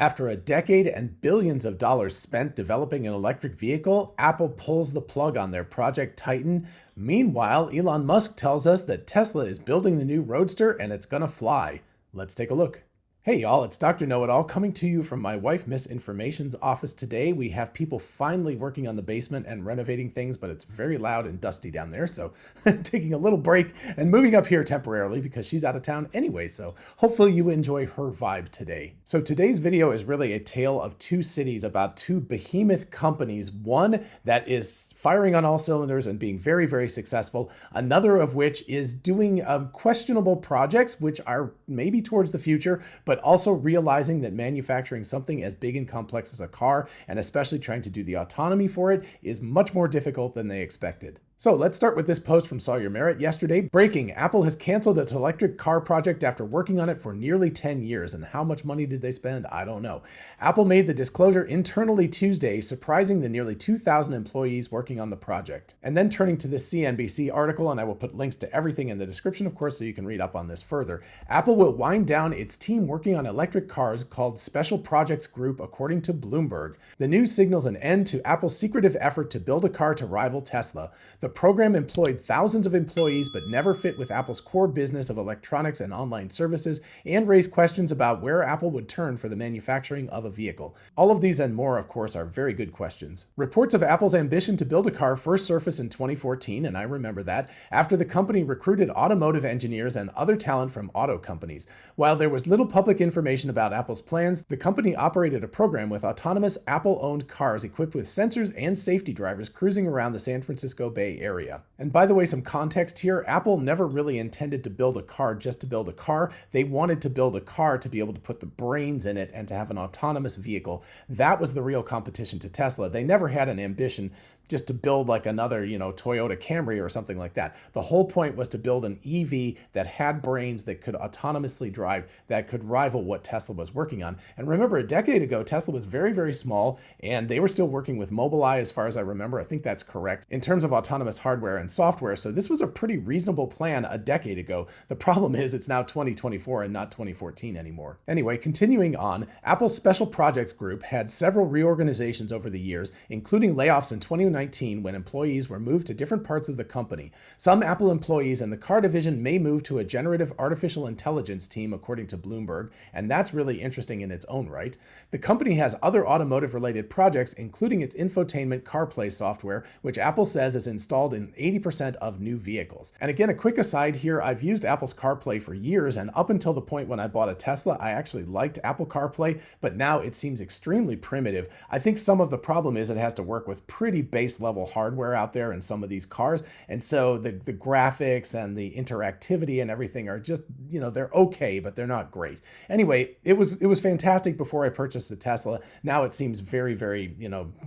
After a decade and billions of dollars spent developing an electric vehicle, Apple pulls the plug on their Project Titan. Meanwhile, Elon Musk tells us that Tesla is building the new Roadster and it's gonna fly. Let's take a look. Hey y'all, it's Dr. Know-It-All coming to you from my wife Miss Information's office today. We have people finally working on the basement and renovating things, but it's very loud and dusty down there, so taking a little break and moving up here temporarily because she's out of town anyway, so hopefully you enjoy her vibe today. So today's video is really a tale of two cities about two behemoth companies, one that is firing on all cylinders and being very, very successful, another of which is doing questionable projects, which are maybe towards the future, but also realizing that manufacturing something as big and complex as a car, and especially trying to do the autonomy for it, is much more difficult than they expected. So let's start with this post from Sawyer Merritt yesterday. Breaking: Apple has canceled its electric car project after working on it for nearly 10 years. And how much money did they spend? I don't know. Apple made the disclosure internally Tuesday, surprising the nearly 2,000 employees working on the project. And then turning to this CNBC article, and I will put links to everything in the description, of course, so you can read up on this further. Apple will wind down its team working on electric cars called Special Projects Group, according to Bloomberg. The news signals an end to Apple's secretive effort to build a car to rival Tesla. The program employed thousands of employees but never fit with Apple's core business of electronics and online services, and raised questions about where Apple would turn for the manufacturing of a vehicle. All of these and more, of course, are very good questions. Reports of Apple's ambition to build a car first surfaced in 2014, and I remember that, after the company recruited automotive engineers and other talent from auto companies. While there was little public information about Apple's plans, the company operated a program with autonomous Apple-owned cars equipped with sensors and safety drivers cruising around the San Francisco Bay Area. And by the way, some context here, Apple never really intended to build a car just to build a car. They wanted to build a car to be able to put the brains in it and to have an autonomous vehicle. That was the real competition to Tesla. They never had an ambition just to build like another, Toyota Camry or something like that. The whole point was to build an EV that had brains, that could autonomously drive, that could rival what Tesla was working on. And remember, a decade ago, Tesla was very, very small, and they were still working with Mobileye, as far as I remember. I think that's correct in terms of autonomous hardware and software. So this was a pretty reasonable plan a decade ago. The problem is it's now 2024 and not 2014 anymore. Anyway, continuing on, Apple's Special Projects Group had several reorganizations over the years, including layoffs in 2019 when employees were moved to different parts of the company. Some Apple employees in the car division may move to a generative artificial intelligence team, according to Bloomberg, and that's really interesting in its own right. The company has other automotive-related projects, including its infotainment CarPlay software, which Apple says is installed in 80% of new vehicles. And again, a quick aside here, I've used Apple's CarPlay for years, and up until the point when I bought a Tesla, I actually liked Apple CarPlay, but now it seems extremely primitive. I think some of the problem is it has to work with pretty base level hardware out there in some of these cars, and so the graphics and the interactivity and everything are just, they're okay, but they're not great. Anyway, it was fantastic before I purchased the Tesla. Now it seems very, very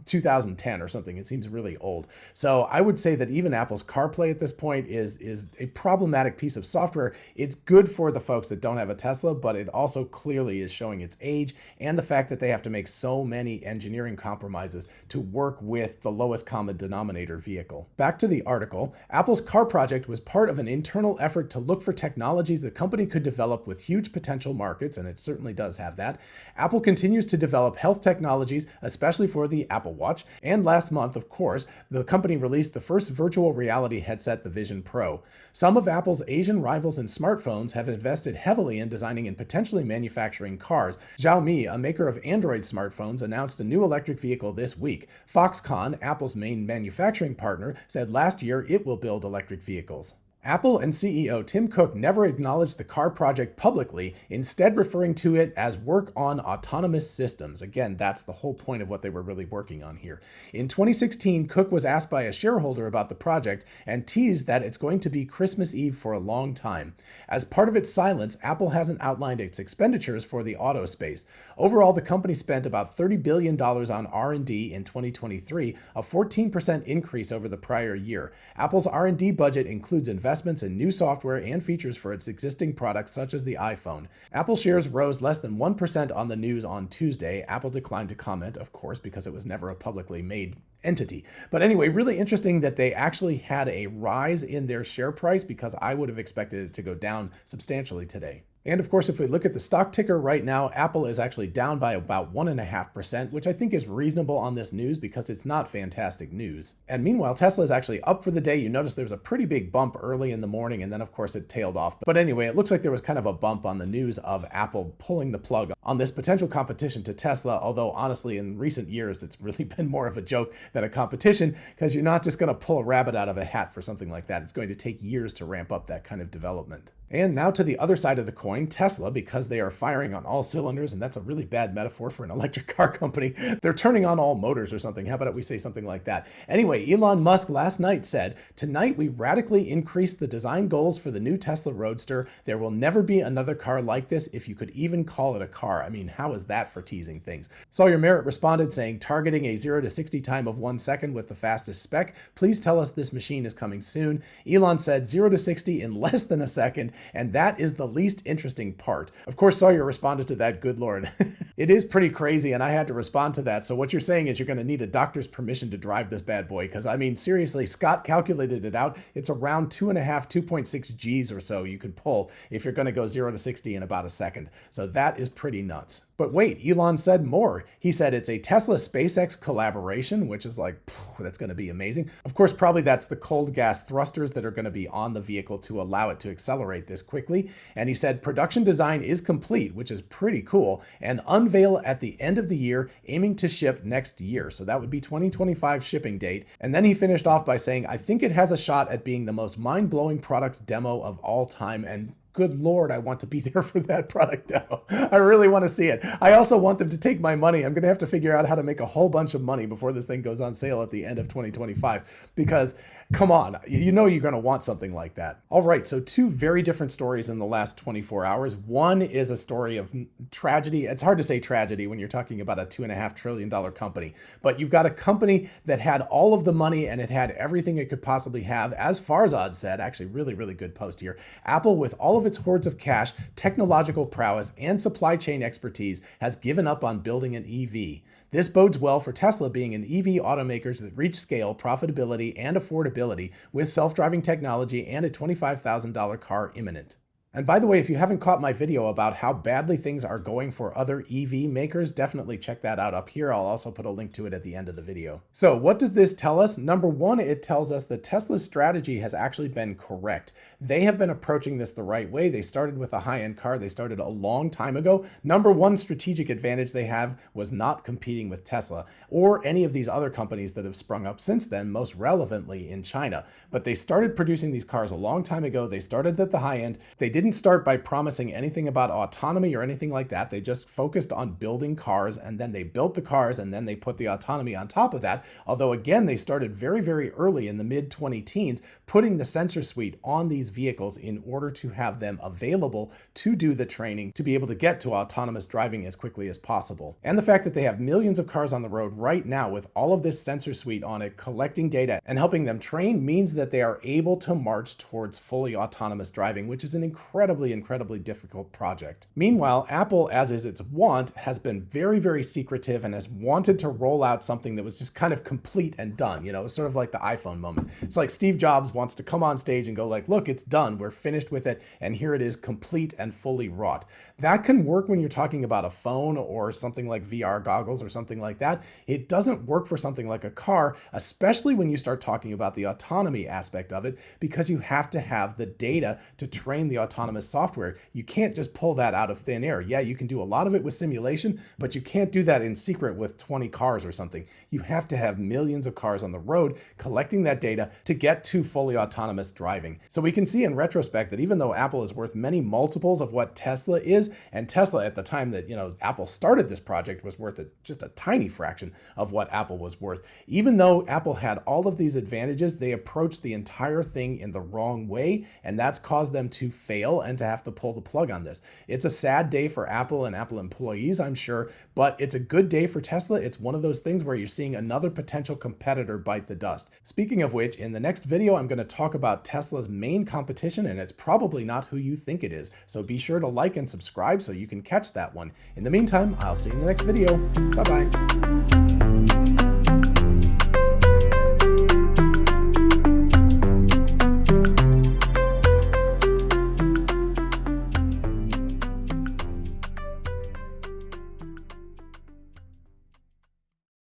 2010 or something. It seems really old. So I would say that even Apple's CarPlay at this point is a problematic piece of software. It's good for the folks that don't have a Tesla, but it also clearly is showing its age and the fact that they have to make so many engineering compromises to work with the lowest common denominator vehicle. Back to the article, Apple's car project was part of an internal effort to look for technologies the company could develop with huge potential markets, and it certainly does have that. Apple continues to develop health technologies, especially for the Apple Watch, and last month, of course, the company released the first virtual reality headset, the Vision Pro. Some of Apple's Asian rivals in smartphones have invested heavily in designing and potentially manufacturing cars. Xiaomi, a maker of Android smartphones, announced a new electric vehicle this week. Foxconn, Apple's main manufacturing partner, said last year it will build electric vehicles. Apple and CEO Tim Cook never acknowledged the car project publicly, instead referring to it as work on autonomous systems. Again, that's the whole point of what they were really working on here. In 2016, Cook was asked by a shareholder about the project and teased that it's going to be Christmas Eve for a long time. As part of its silence, Apple hasn't outlined its expenditures for the auto space. Overall, the company spent about $30 billion on R&D in 2023, a 14% increase over the prior year. Apple's R&D budget includes investments in new software and features for its existing products, such as the iPhone. Apple shares rose less than 1% on the news on Tuesday. Apple declined to comment, of course, because it was never a publicly made entity. But anyway, really interesting that they actually had a rise in their share price, because I would have expected it to go down substantially today. And of course, if we look at the stock ticker right now, Apple is actually down by about 1.5%, which I think is reasonable on this news because it's not fantastic news. And meanwhile, Tesla is actually up for the day. You notice there was a pretty big bump early in the morning, and then of course it tailed off. But anyway, it looks like there was kind of a bump on the news of Apple pulling the plug on this potential competition to Tesla, although honestly, in recent years, it's really been more of a joke than a competition because you're not just going to pull a rabbit out of a hat for something like that. It's going to take years to ramp up that kind of development. And now to the other side of the coin, Tesla, because they are firing on all cylinders, and that's a really bad metaphor for an electric car company, they're turning on all motors or something. How about we say something like that? Anyway, Elon Musk last night said, "Tonight we radically increased the design goals for the new Tesla Roadster. There will never be another car like this, if you could even call it a car." I mean, how is that for teasing things? Sawyer Merritt responded saying, "Targeting a 0 to 60 time of 1 second with the fastest spec. Please tell us this machine is coming soon." Elon said 0 to 60 in less than a second. And that is the least interesting part. Of course, Sawyer responded to that, good Lord. It is pretty crazy, and I had to respond to that. So what you're saying is you're going to need a doctor's permission to drive this bad boy. Because, I mean, seriously, Scott calculated it out. It's around 2.6 Gs or so you could pull if you're going to go 0 to 60 in about a second. So that is pretty nuts. But wait, Elon said more. He said it's a Tesla SpaceX collaboration, which is like, that's going to be amazing. Of course, probably that's the cold gas thrusters that are going to be on the vehicle to allow it to accelerate this quickly. And he said production design is complete, which is pretty cool, and unveil at the end of the year, aiming to ship next year. So that would be 2025 shipping date. And then he finished off by saying, "I think it has a shot at being the most mind-blowing product demo of all time." And good Lord, I want to be there for that product demo. I really want to see it. I also want them to take my money. I'm going to have to figure out how to make a whole bunch of money before this thing goes on sale at the end of 2025, because come on, you know you're going to want something like that. All right, so two very different stories in the last 24 hours. One is a story of tragedy. It's hard to say tragedy when you're talking about a $2.5 trillion company, but you've got a company that had all of the money and it had everything it could possibly have, as Farzad said, actually really, really good post here. Apple, with all of its hordes of cash, technological prowess, and supply chain expertise, has given up on building an EV. This bodes well for Tesla being an EV automaker that reach scale, profitability, and affordability with self-driving technology and a $25,000 car imminent. And by the way, if you haven't caught my video about how badly things are going for other EV makers, definitely check that out up here. I'll also put a link to it at the end of the video. So what does this tell us? Number one, it tells us that Tesla's strategy has actually been correct. They have been approaching this the right way. They started with a high-end car. They started a long time ago. Number one strategic advantage they have was not competing with Tesla or any of these other companies that have sprung up since then, most relevantly in China. But they started producing these cars a long time ago. They started at the high end. They didn't start by promising anything about autonomy or anything like that. They just focused on building cars, and then they built the cars, and then they put the autonomy on top of that. Although again, they started very, very early in the mid-2010s, putting the sensor suite on these vehicles in order to have them available to do the training to be able to get to autonomous driving as quickly as possible. And the fact that they have millions of cars on the road right now with all of this sensor suite on it, collecting data and helping them train, means that they are able to march towards fully autonomous driving, which is an incredibly difficult project. Meanwhile, Apple, as is its wont, has been very, very secretive and has wanted to roll out something that was just kind of complete and done. You know, it's sort of like the iPhone moment. It's like Steve Jobs wants to come on stage and go like, look, it's done. We're finished with it. And here it is, complete and fully wrought. That can work when you're talking about a phone or something like VR goggles or something like that. It doesn't work for something like a car, especially when you start talking about the autonomy aspect of it, because you have to have the data to train the autonomous software. You can't just pull that out of thin air. Yeah, you can do a lot of it with simulation, but you can't do that in secret with 20 cars or something. You have to have millions of cars on the road collecting that data to get to fully autonomous driving. So we can see in retrospect that even though Apple is worth many multiples of what Tesla is, and Tesla at the time that, Apple started this project was worth just a tiny fraction of what Apple was worth. Even though Apple had all of these advantages, they approached the entire thing in the wrong way, and that's caused them to fail and to have to pull the plug on this. It's a sad day for Apple and Apple employees, I'm sure, but it's a good day for Tesla. It's one of those things where you're seeing another potential competitor bite the dust. Speaking of which, in the next video, I'm going to talk about Tesla's main competition, and it's probably not who you think it is. So be sure to like and subscribe so you can catch that one. In the meantime, I'll see you in the next video. Bye-bye.